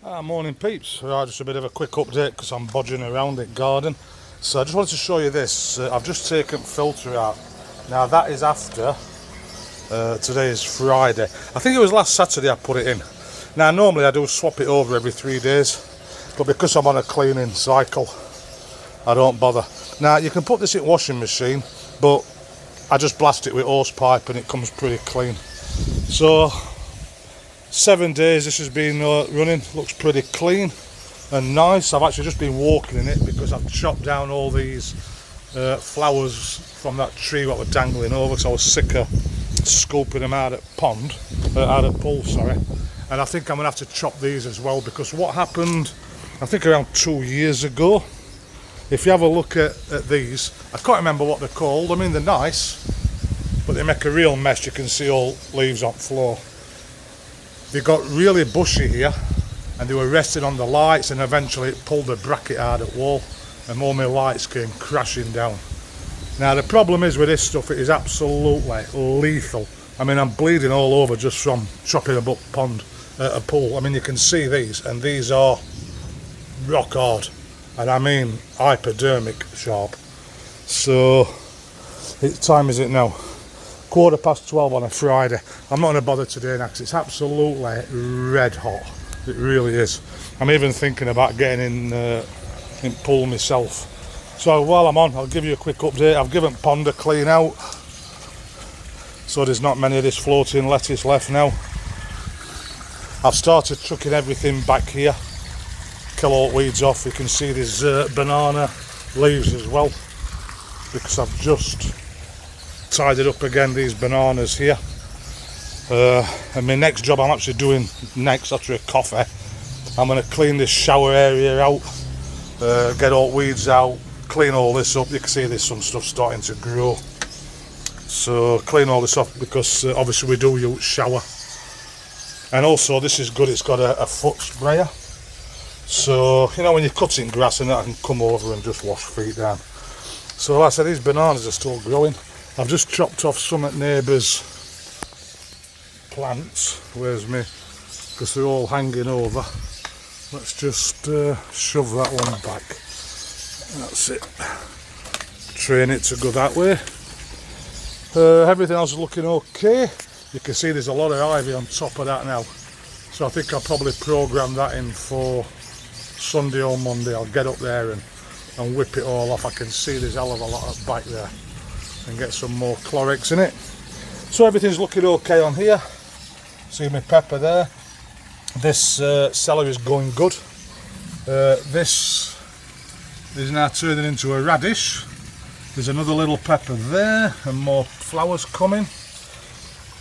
Morning peeps, right, just a bit of a quick update because I'm bodging around the garden. So I just wanted to show you this. I've just taken filter out. Now that is after, today is Friday. I think it was last Saturday I put it in. Now normally I do swap it over every 3 days, but because I'm on a cleaning cycle, I don't bother. Now you can put this in washing machine, but I just blast it with hose pipe and it comes pretty clean. So 7 days this has been running, looks pretty clean and nice. I've actually just been walking in it because I've chopped down all these flowers from that tree what were dangling over, because I was sick of scooping them out of pool, sorry. And I think I'm going to have to chop these as well, because what happened, I think around 2 years ago, if you have a look at these, I can't remember what they're called. I mean, they're nice, but they make a real mess. You can see all leaves on the floor. They got really bushy here and they were resting on the lights, and eventually it pulled the bracket out of the wall and all my lights came crashing down. Now the problem is with this stuff, it is absolutely lethal. I mean, I'm bleeding all over just from chopping a pool. I mean, you can see these, and these are rock hard, and I mean hypodermic sharp. So what time is it now? 12:15 on a Friday. I'm not going to bother today now because it's absolutely red hot. It really is. I'm even thinking about getting in pool myself. So while I'm on, I'll give you a quick update. I've given pond a clean out, so there's not many of this floating lettuce left now. I've started chucking everything back here, kill all weeds off. You can see there's banana leaves as well, because I've just tidied up again these bananas here. And my next job I'm actually doing next after a coffee, I'm going to clean this shower area out, get all weeds out, clean all this up. You can see there's some stuff starting to grow, so clean all this off, because obviously we do use shower. And also this is good, it's got a foot sprayer, so you know when you're cutting grass and that, I can come over and just wash feet down. So like I said, these bananas are still growing. I've just chopped off some at neighbours' plants. Where's me? Because they're all hanging over. Let's just shove that one back. That's it. Train it to go that way. Everything else is looking okay. You can see there's a lot of ivy on top of that now. So I think I'll probably program that in for Sunday or Monday. I'll get up there and whip it all off. I can see there's a hell of a lot back there, and get some more Clorox in it. So everything's looking okay on here. See my pepper there. This celery is going good. This is now turning into a radish. There's another little pepper there and more flowers coming.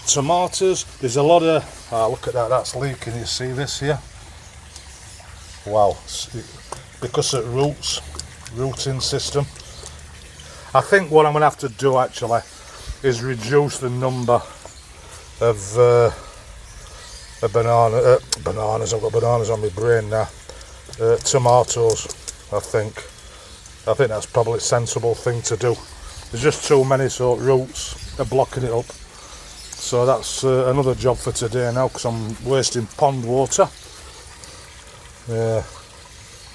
Tomatoes, there's a lot of, look at that, that's leaking. You see this here? Wow, because of rooting system. I think what I'm going to have to do actually is reduce the number of bananas. I've got bananas on my brain now. Tomatoes, I think that's probably a sensible thing to do. There's just too many sort of roots are blocking it up. So that's another job for today now, because I'm wasting pond water. Yeah,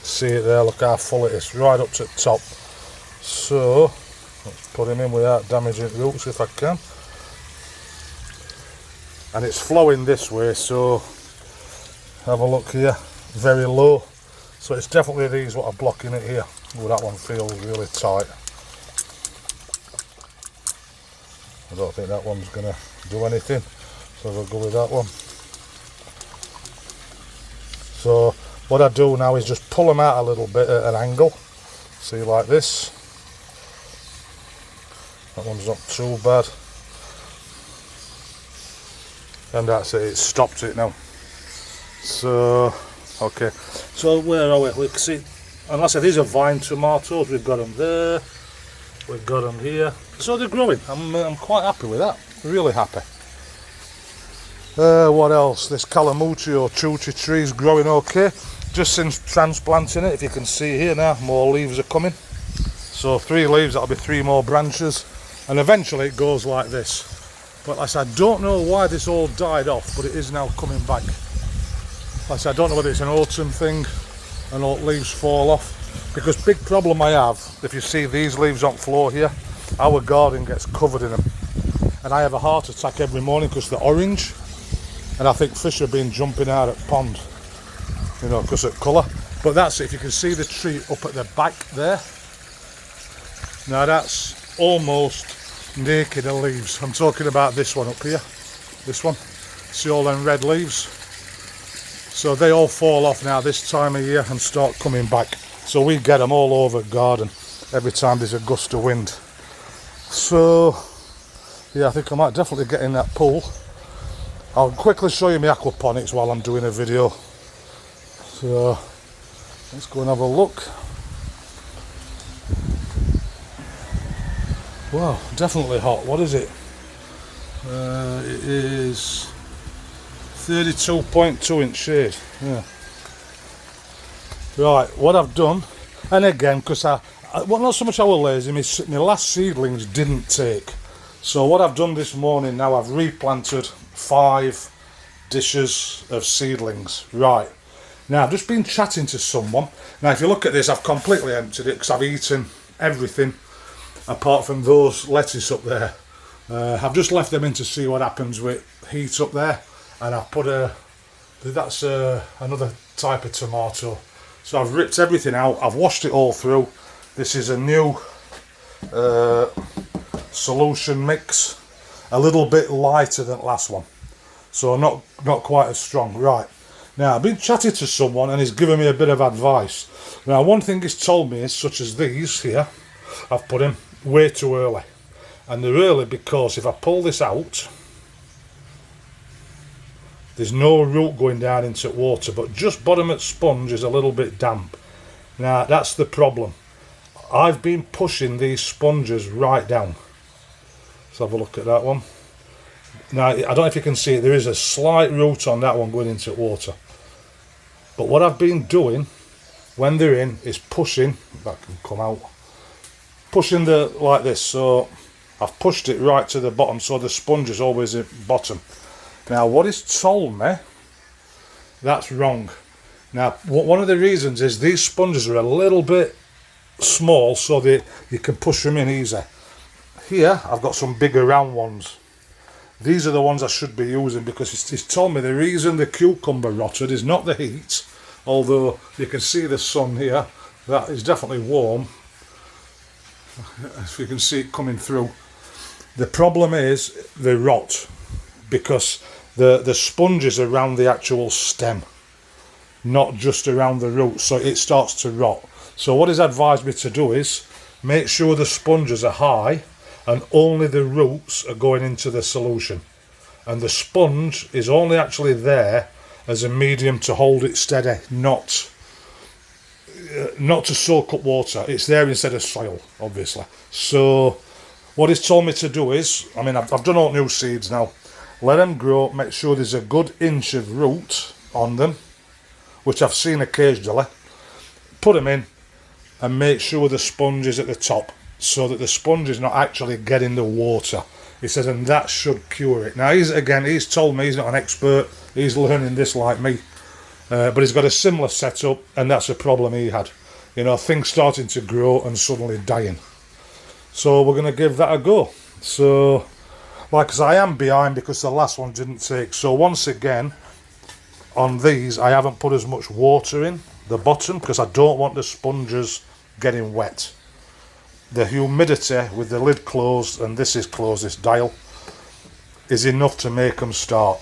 see it there, look how full it is, right up to the top. So let's put him in without damaging roots if I can. And it's flowing this way, so have a look here, very low. So it's definitely these what are blocking it here. Oh, that one feels really tight. I don't think that one's going to do anything, so we'll go with that one. So what I do now is just pull them out a little bit at an angle. See, like this. That one's not too bad. And that's it, it's stopped it now. So, okay. So where are we? We can see, and like I said, these are vine tomatoes. We've got them there. We've got them here. So they're growing. I'm quite happy with that. Really happy. What else? This calamucci or chuchi tree is growing okay. Just since transplanting it, if you can see here now, more leaves are coming. So 3 leaves, that'll be 3 more branches. And eventually it goes like this. But like I said, I don't know why this all died off, but it is now coming back. Like I said, I don't know whether it's an autumn thing and all leaves fall off, because big problem I have, if you see these leaves on the floor here, our garden gets covered in them, and I have a heart attack every morning because they're orange, and I think fish have been jumping out at pond, you know, because of colour. But that's it. If you can see the tree up at the back there, now that's almost naked of leaves. I'm talking about this one up here, this one. See all them red leaves? So they all fall off now this time of year and start coming back. So we get them all over the garden every time there's a gust of wind. So yeah, I think I might definitely get in that pool. I'll quickly show you my aquaponics while I'm doing a video. So let's go and have a look. Wow, definitely hot. What is it? It is 32.2 inch shade. Yeah. Right, what I've done, and again, because well, not so much I was lazy, my last seedlings didn't take. So what I've done this morning now, I've replanted 5 dishes of seedlings. Right. Now, I've just been chatting to someone. Now, if you look at this, I've completely emptied it because I've eaten everything apart from those lettuce up there. I've just left them in to see what happens with heat up there. And I've put that's another type of tomato. So I've ripped everything out. I've washed it all through. This is a new solution mix. A little bit lighter than the last one. So not quite as strong. Right. Now, I've been chatting to someone and he's given me a bit of advice. Now, one thing he's told me is, such as these here, I've put in way too early. And they're early because if I pull this out, there's no root going down into water, but just bottom at sponge is a little bit damp. Now, that's the problem. I've been pushing these sponges right down. Let's have a look at that one. Now, I don't know if you can see it, there is a slight root on that one going into water. But what I've been doing when they're in is pushing, that can come out, pushing like this. So I've pushed it right to the bottom, so the sponge is always at the bottom. Now, what he's told me, that's wrong. Now, one of the reasons is these sponges are a little bit small, so that you can push them in easy. Here, I've got some bigger round ones. These are the ones I should be using, because he's told me the reason the cucumber rotted is not the heat, although you can see the sun here. That is definitely warm. If you can see it coming through. The problem is the rot, because the sponge is around the actual stem, not just around the root, so it starts to rot. So what he's advised me to do is make sure the sponges are high and only the roots are going into the solution, and the sponge is only actually there as a medium to hold it steady, not to soak up water. It's there instead of soil, obviously. So what he's told me to do is, I mean, I've done all new seeds now. Let them grow, make sure there's a good inch of root on them, which I've seen occasionally. Put them in and make sure the sponge is at the top, so that the sponge is not actually getting the water. He says, and that should cure it. Now, he's told me he's not an expert. He's learning this like me. But he's got a similar setup, and that's a problem he had. You know, things starting to grow and suddenly dying. So we're going to give that a go. So, like I said, I am behind because the last one didn't take. So once again, on these, I haven't put as much water in the bottom because I don't want the sponges getting wet. The humidity with the lid closed, and this is closed, this dial, is enough to make them start.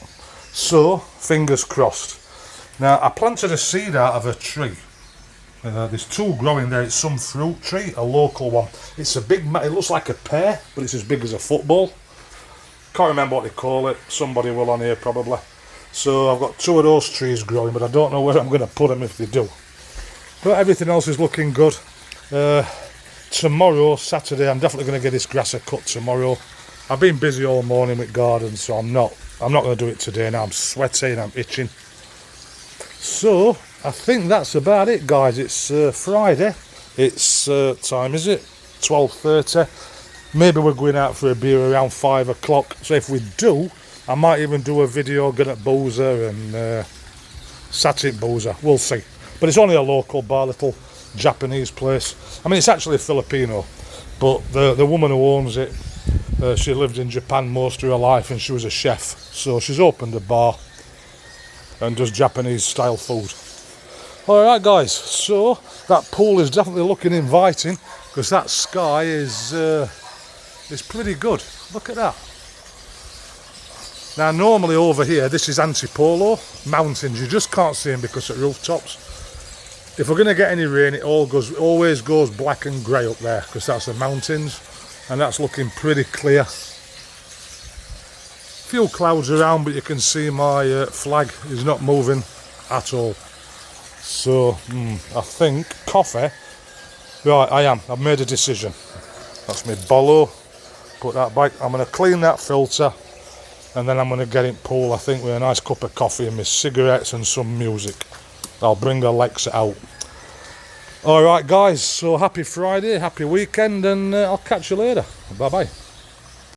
So, fingers crossed. Now, I planted a seed out of a tree. There's 2 growing there. It's some fruit tree, a local one. It's a big, it looks like a pear, but it's as big as a football. Can't remember what they call it. Somebody will on here probably. So I've got 2 of those trees growing, but I don't know where I'm going to put them if they do. But everything else is looking good. Tomorrow, Saturday, I'm definitely going to get this grass cut tomorrow. I've been busy all morning with gardens, so I'm not going to do it today now. I'm sweating, I'm itching. So I think that's about it, guys. It's Friday. It's time is it? 12:30. Maybe we're going out for a beer around 5 o'clock. So if we do, I might even do a video, get at Boozer and Satit Boozer, we'll see. But it's only a local bar, little Japanese place. I mean, it's actually Filipino, but the woman who owns it, she lived in Japan most of her life and she was a chef. So she's opened a bar and does Japanese style food. Alright guys, so that pool is definitely looking inviting because that sky is pretty good. Look at that. Now normally over here, this is Antipolo, mountains, you just can't see them because of rooftops. If we're going to get any rain, it always goes black and grey up there because that's the mountains and that's looking pretty clear. Few clouds around, but you can see my flag is not moving at all. So I think coffee, right, I've made a decision. That's my bolo, put that back. I'm going to clean that filter and then I'm going to get it pool, I think, with a nice cup of coffee and my cigarettes and some music. I'll bring Alexa out. Alright guys, so happy Friday, happy weekend, and I'll catch you later. Bye bye.